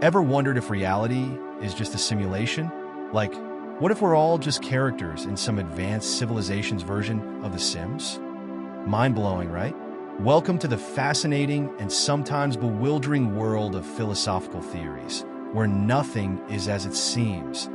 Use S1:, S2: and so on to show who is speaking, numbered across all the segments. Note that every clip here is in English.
S1: Ever wondered if reality is just a simulation? Like, what if we're all just characters in some advanced civilization's version of The Sims? Mind-blowing, right? Welcome to the fascinating and sometimes bewildering world of philosophical theories, where nothing is as it seems,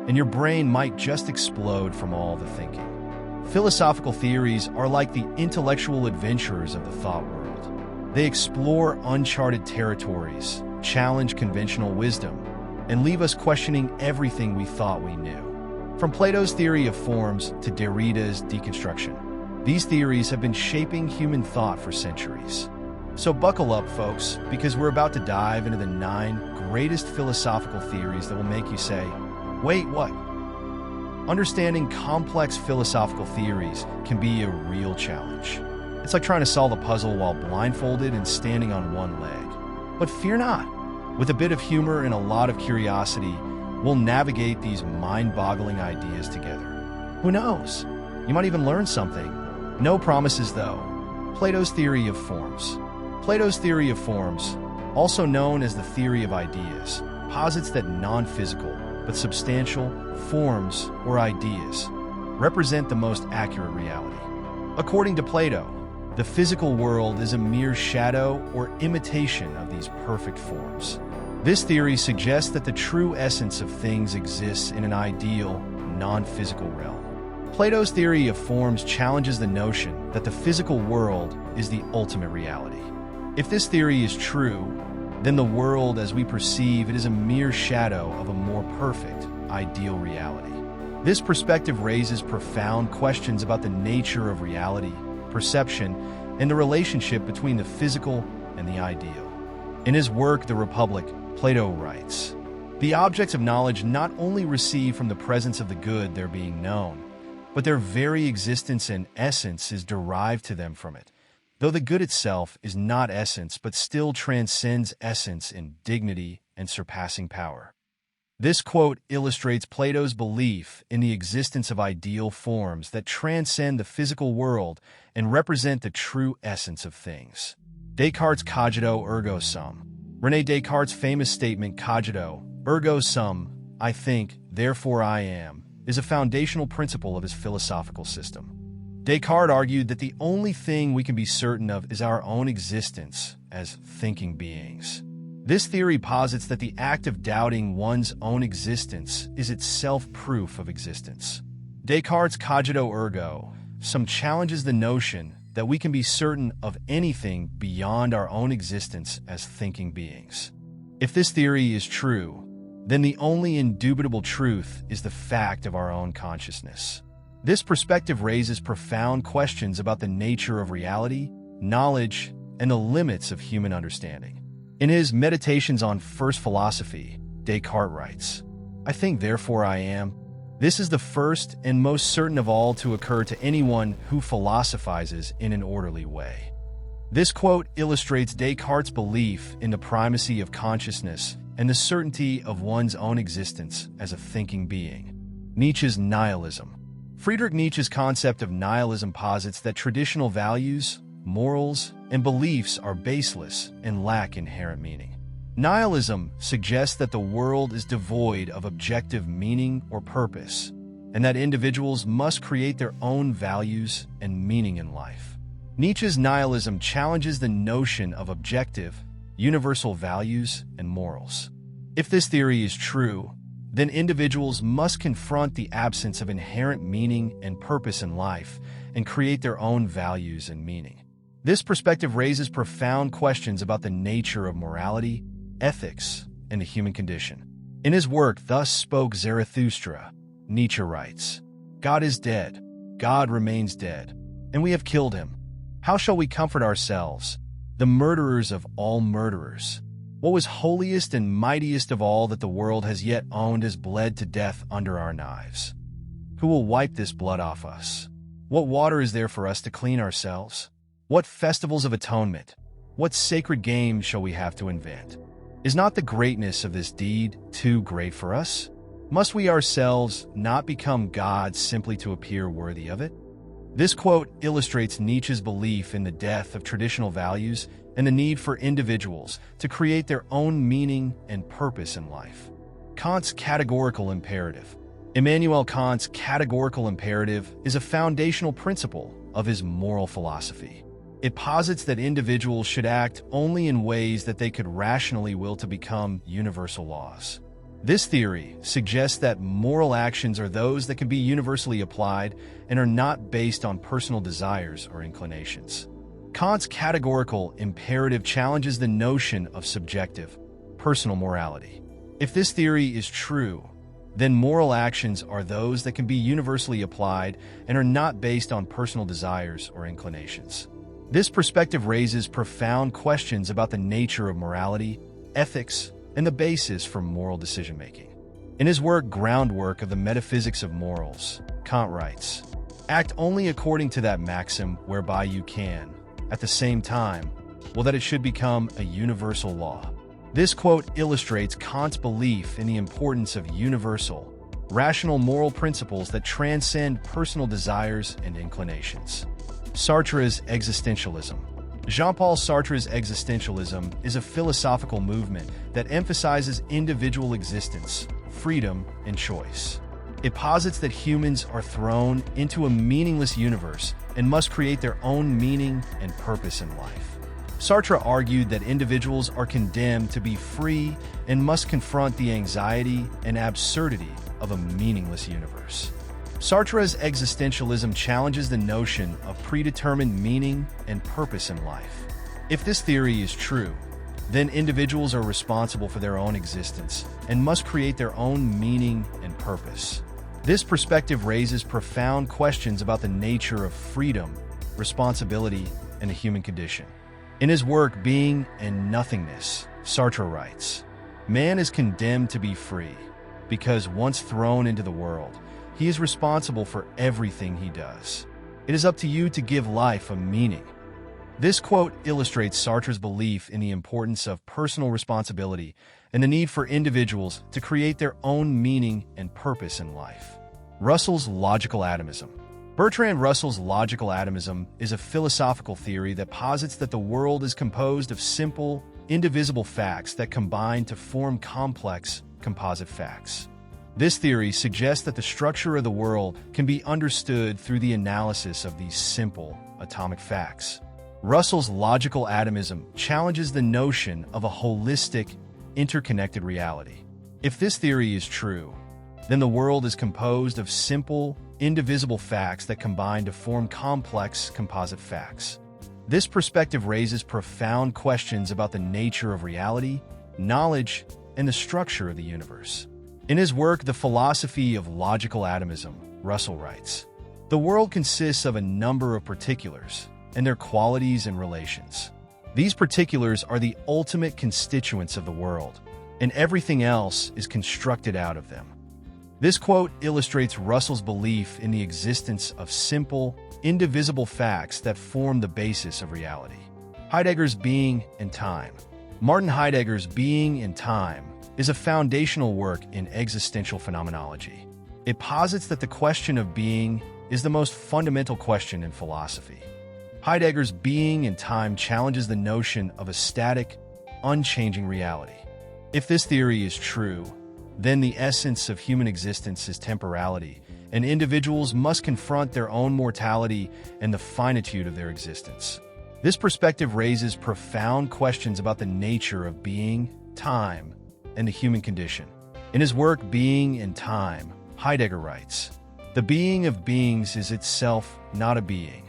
S1: and your brain might just explode from all the thinking. Philosophical theories are like the intellectual adventurers of the thought world. They explore uncharted territories, challenge conventional wisdom, and leave us questioning everything we thought we knew. From Plato's theory of forms to Derrida's deconstruction, these theories have been shaping human thought for centuries. So buckle up, folks, because we're about to dive into the 9 greatest philosophical theories that will make you say, "Wait, what?" Understanding complex philosophical theories can be a real challenge. It's like trying to solve a puzzle while blindfolded and standing on one leg. But fear not. With a bit of humor and a lot of curiosity, we'll navigate these mind-boggling ideas together. Who knows? You might even learn something. No promises, though. Plato's theory of forms. Plato's theory of forms, also known as the theory of ideas, posits that non-physical but substantial forms or ideas represent the most accurate reality. According to Plato, the physical world is a mere shadow or imitation of these perfect forms. This theory suggests that the true essence of things exists in an ideal, non-physical realm. Plato's theory of forms challenges the notion that the physical world is the ultimate reality. If this theory is true, then the world as we perceive it is a mere shadow of a more perfect, ideal reality. This perspective raises profound questions about the nature of reality, perception, and the relationship between the physical and the ideal. In his work, The Republic, Plato writes, "The objects of knowledge not only receive from the presence of the good their being known, but their very existence and essence is derived to them from it. Though the good itself is not essence, but still transcends essence in dignity and surpassing power." This quote illustrates Plato's belief in the existence of ideal forms that transcend the physical world and represent the true essence of things. Descartes' cogito ergo sum. René Descartes' famous statement, cogito ergo sum, I think, therefore I am, is a foundational principle of his philosophical system. Descartes argued that the only thing we can be certain of is our own existence as thinking beings. This theory posits that the act of doubting one's own existence is itself proof of existence. Descartes' cogito ergo sum challenges the notion that we can be certain of anything beyond our own existence as thinking beings. If this theory is true, then the only indubitable truth is the fact of our own consciousness. This perspective raises profound questions about the nature of reality, knowledge, and the limits of human understanding. In his Meditations on First Philosophy, Descartes writes, "I think, therefore I am." This is the first and most certain of all to occur to anyone who philosophizes in an orderly way. This quote illustrates Descartes' belief in the primacy of consciousness and the certainty of one's own existence as a thinking being. Nietzsche's nihilism. Friedrich Nietzsche's concept of nihilism posits that traditional values, morals, and beliefs are baseless and lack inherent meaning. Nihilism suggests that the world is devoid of objective meaning or purpose, and that individuals must create their own values and meaning in life. Nietzsche's nihilism challenges the notion of objective, universal values and morals. If this theory is true, then individuals must confront the absence of inherent meaning and purpose in life and create their own values and meaning. This perspective raises profound questions about the nature of morality, ethics, and the human condition. In his work, Thus Spoke Zarathustra, Nietzsche writes, "God is dead, God remains dead, and we have killed him. How shall we comfort ourselves, the murderers of all murderers? What was holiest and mightiest of all that the world has yet owned has bled to death under our knives. Who will wipe this blood off us? What water is there for us to clean ourselves? What festivals of atonement? What sacred games shall we have to invent? Is not the greatness of this deed too great for us? Must we ourselves not become gods simply to appear worthy of it?" This quote illustrates Nietzsche's belief in the death of traditional values and the need for individuals to create their own meaning and purpose in life. Kant's categorical imperative. Immanuel Kant's categorical imperative is a foundational principle of his moral philosophy. It posits that individuals should act only in ways that they could rationally will to become universal laws. This theory suggests that moral actions are those that can be universally applied and are not based on personal desires or inclinations. Kant's categorical imperative challenges the notion of subjective, personal morality. If this theory is true, then moral actions are those that can be universally applied and are not based on personal desires or inclinations. This perspective raises profound questions about the nature of morality, ethics, and the basis for moral decision-making. In his work Groundwork of the Metaphysics of Morals, Kant writes, "Act only according to that maxim whereby you can, at the same time, will that it should become a universal law." This quote illustrates Kant's belief in the importance of universal, rational moral principles that transcend personal desires and inclinations. Sartre's existentialism. Jean-Paul Sartre's existentialism is a philosophical movement that emphasizes individual existence, freedom, and choice. It posits that humans are thrown into a meaningless universe and must create their own meaning and purpose in life. Sartre argued that individuals are condemned to be free and must confront the anxiety and absurdity of a meaningless universe. Sartre's existentialism challenges the notion of predetermined meaning and purpose in life. If this theory is true, then individuals are responsible for their own existence and must create their own meaning and purpose. This perspective raises profound questions about the nature of freedom, responsibility, and the human condition. In his work Being and Nothingness, Sartre writes, "Man is condemned to be free, because once thrown into the world, he is responsible for everything he does. It is up to you to give life a meaning." This quote illustrates Sartre's belief in the importance of personal responsibility and the need for individuals to create their own meaning and purpose in life. Russell's logical atomism. Bertrand Russell's logical atomism is a philosophical theory that posits that the world is composed of simple, indivisible facts that combine to form complex, composite facts. This theory suggests that the structure of the world can be understood through the analysis of these simple, atomic facts. Russell's logical atomism challenges the notion of a holistic, interconnected reality. If this theory is true, then the world is composed of simple, indivisible facts that combine to form complex, composite facts. This perspective raises profound questions about the nature of reality, knowledge, and the structure of the universe. In his work The Philosophy of Logical Atomism, Russell writes, "The world consists of a number of particulars, and their qualities and relations. These particulars are the ultimate constituents of the world, and everything else is constructed out of them." This quote illustrates Russell's belief in the existence of simple, indivisible facts that form the basis of reality. Heidegger's Being and Time. Martin Heidegger's Being and Time is a foundational work in existential phenomenology. It posits that the question of being is the most fundamental question in philosophy. Heidegger's Being and Time challenges the notion of a static, unchanging reality. If this theory is true, then the essence of human existence is temporality, and individuals must confront their own mortality and the finitude of their existence. This perspective raises profound questions about the nature of being, time, and the human condition. In his work Being and Time, Heidegger writes, "The being of beings is itself not a being."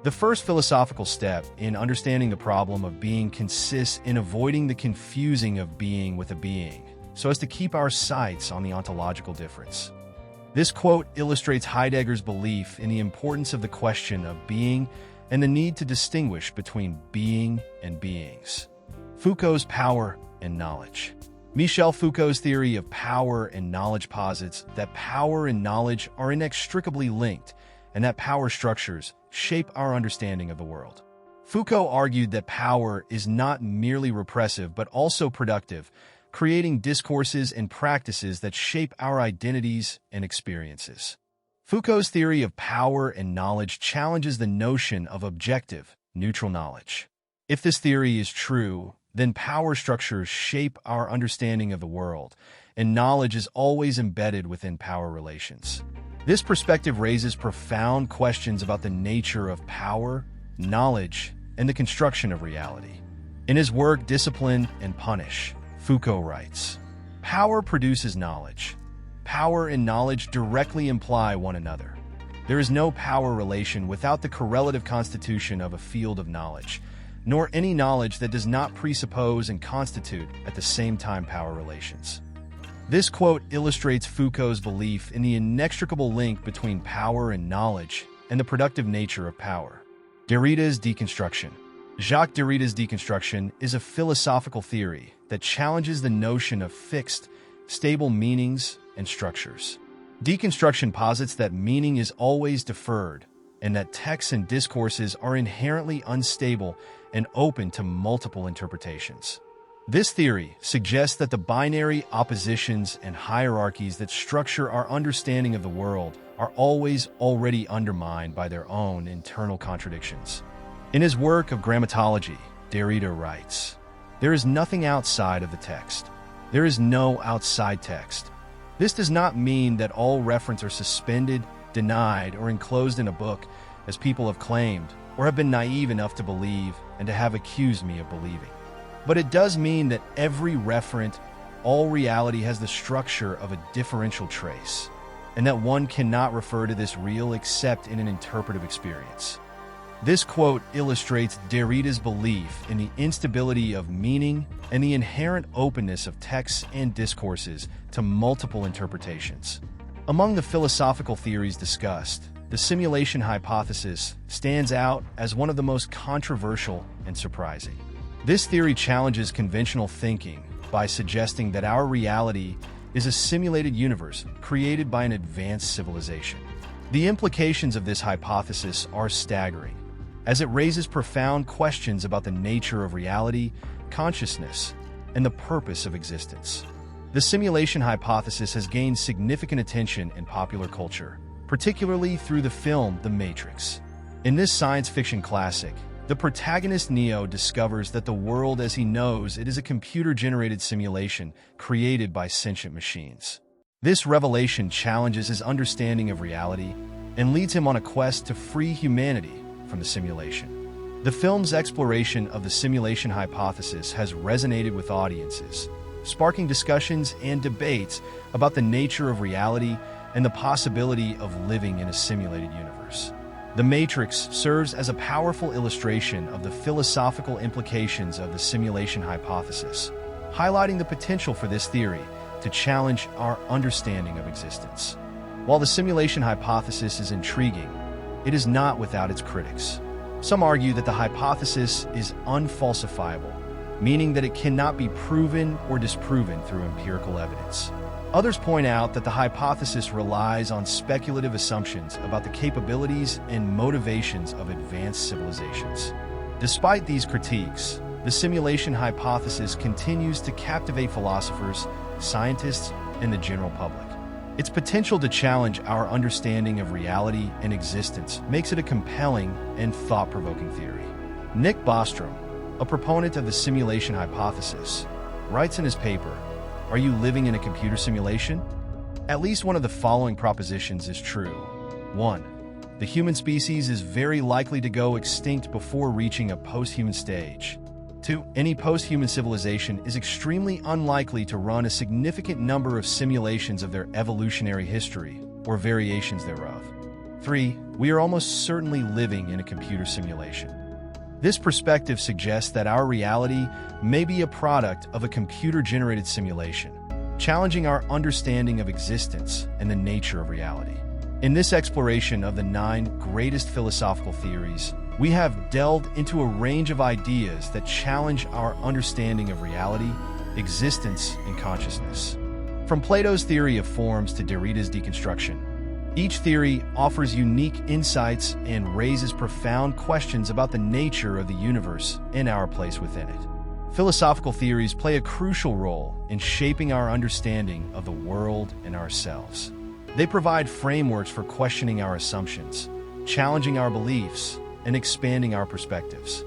S1: The first philosophical step in understanding the problem of being consists in avoiding the confusing of being with a being, so as to keep our sights on the ontological difference. This quote illustrates Heidegger's belief in the importance of the question of being and the need to distinguish between being and beings. Foucault's Power and Knowledge. Michel Foucault's theory of power and knowledge posits that power and knowledge are inextricably linked and that power structures shape our understanding of the world. Foucault argued that power is not merely repressive but also productive, creating discourses and practices that shape our identities and experiences. Foucault's theory of power and knowledge challenges the notion of objective, neutral knowledge. If this theory is true, then power structures shape our understanding of the world, and knowledge is always embedded within power relations. This perspective raises profound questions about the nature of power, knowledge, and the construction of reality. In his work Discipline and Punish, Foucault writes, "Power produces knowledge. Power and knowledge directly imply one another. There is no power relation without the correlative constitution of a field of knowledge, nor any knowledge that does not presuppose and constitute at the same time power relations." This quote illustrates Foucault's belief in the inextricable link between power and knowledge and the productive nature of power. Derrida's deconstruction. Jacques Derrida's deconstruction is a philosophical theory that challenges the notion of fixed, stable meanings and structures. Deconstruction posits that meaning is always deferred, and that texts and discourses are inherently unstable and open to multiple interpretations. This theory suggests that the binary oppositions and hierarchies that structure our understanding of the world are always already undermined by their own internal contradictions. In his work of Grammatology, Derrida writes, "There is nothing outside of the text. There is no outside text. This does not mean that all reference are suspended, denied, or enclosed in a book, as people have claimed, or have been naive enough to believe and to have accused me of believing. But it does mean that every referent, all reality has the structure of a differential trace, and that one cannot refer to this real except in an interpretive experience." This quote illustrates Derrida's belief in the instability of meaning and the inherent openness of texts and discourses to multiple interpretations. Among the philosophical theories discussed, the simulation hypothesis stands out as one of the most controversial and surprising. This theory challenges conventional thinking by suggesting that our reality is a simulated universe created by an advanced civilization. The implications of this hypothesis are staggering, as it raises profound questions about the nature of reality, consciousness, and the purpose of existence. The simulation hypothesis has gained significant attention in popular culture, particularly through the film The Matrix. In this science fiction classic, the protagonist Neo discovers that the world as he knows it is a computer-generated simulation created by sentient machines. This revelation challenges his understanding of reality and leads him on a quest to free humanity from the simulation. The film's exploration of the simulation hypothesis has resonated with audiences, sparking discussions and debates about the nature of reality and the possibility of living in a simulated universe. The Matrix serves as a powerful illustration of the philosophical implications of the simulation hypothesis, highlighting the potential for this theory to challenge our understanding of existence. While the simulation hypothesis is intriguing, it is not without its critics. Some argue that the hypothesis is unfalsifiable, meaning that it cannot be proven or disproven through empirical evidence. Others point out that the hypothesis relies on speculative assumptions about the capabilities and motivations of advanced civilizations. Despite these critiques, the simulation hypothesis continues to captivate philosophers, scientists, and the general public. Its potential to challenge our understanding of reality and existence makes it a compelling and thought-provoking theory. Nick Bostrom, a proponent of the simulation hypothesis, writes in his paper, "Are you living in a computer simulation? At least one of the following propositions is true. 1. The human species is very likely to go extinct before reaching a post-human stage. 2. Any post-human civilization is extremely unlikely to run a significant number of simulations of their evolutionary history or variations thereof. 3. We are almost certainly living in a computer simulation." This perspective suggests that our reality may be a product of a computer-generated simulation, challenging our understanding of existence and the nature of reality. In this exploration of the 9 greatest philosophical theories, we have delved into a range of ideas that challenge our understanding of reality, existence, and consciousness. From Plato's theory of forms to Derrida's deconstruction, each theory offers unique insights and raises profound questions about the nature of the universe and our place within it. Philosophical theories play a crucial role in shaping our understanding of the world and ourselves. They provide frameworks for questioning our assumptions, challenging our beliefs, and expanding our perspectives.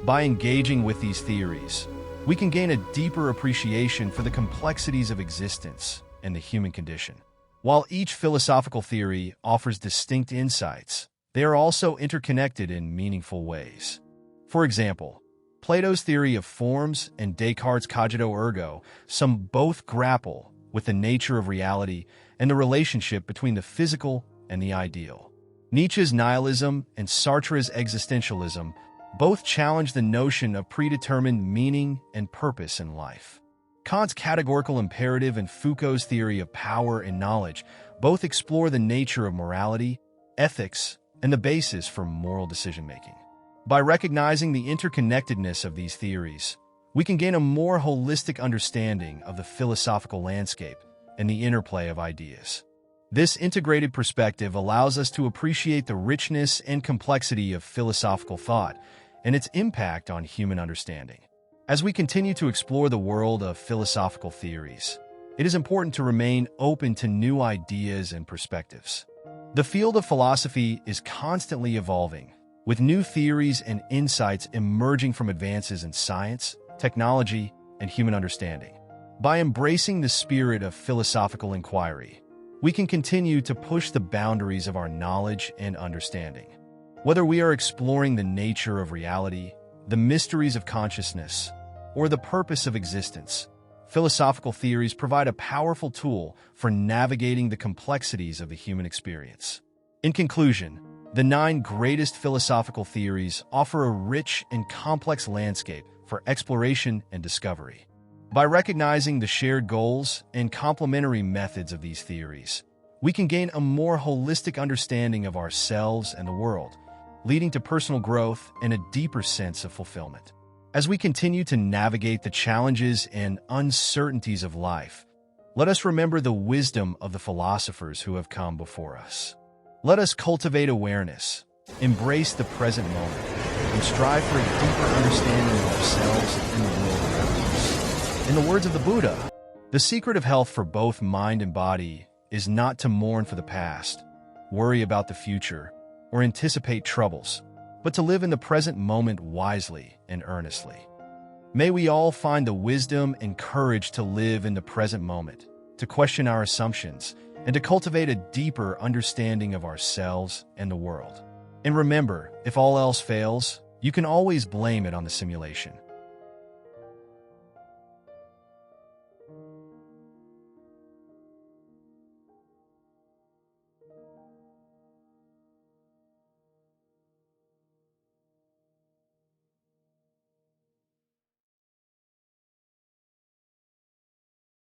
S1: By engaging with these theories, we can gain a deeper appreciation for the complexities of existence and the human condition. While each philosophical theory offers distinct insights, they are also interconnected in meaningful ways. For example, Plato's theory of forms and Descartes' cogito ergo sum both grapple with the nature of reality and the relationship between the physical and the ideal. Nietzsche's nihilism and Sartre's existentialism both challenge the notion of predetermined meaning and purpose in life. Kant's categorical imperative and Foucault's theory of power and knowledge both explore the nature of morality, ethics, and the basis for moral decision-making. By recognizing the interconnectedness of these theories, we can gain a more holistic understanding of the philosophical landscape and the interplay of ideas. This integrated perspective allows us to appreciate the richness and complexity of philosophical thought and its impact on human understanding. As we continue to explore the world of philosophical theories, it is important to remain open to new ideas and perspectives. The field of philosophy is constantly evolving, with new theories and insights emerging from advances in science, technology, and human understanding. By embracing the spirit of philosophical inquiry, we can continue to push the boundaries of our knowledge and understanding. Whether we are exploring the nature of reality, the mysteries of consciousness, or the purpose of existence, philosophical theories provide a powerful tool for navigating the complexities of the human experience. In conclusion, the 9 greatest philosophical theories offer a rich and complex landscape for exploration and discovery. By recognizing the shared goals and complementary methods of these theories, we can gain a more holistic understanding of ourselves and the world, leading to personal growth and a deeper sense of fulfillment. As we continue to navigate the challenges and uncertainties of life, let us remember the wisdom of the philosophers who have come before us. Let us cultivate awareness, embrace the present moment, and strive for a deeper understanding of ourselves and the world around us. In the words of the Buddha, the secret of health for both mind and body is not to mourn for the past, worry about the future, or anticipate troubles, but to live in the present moment wisely and earnestly. May we all find the wisdom and courage to live in the present moment, to question our assumptions, and to cultivate a deeper understanding of ourselves and the world. And remember, if all else fails, you can always blame it on the simulation.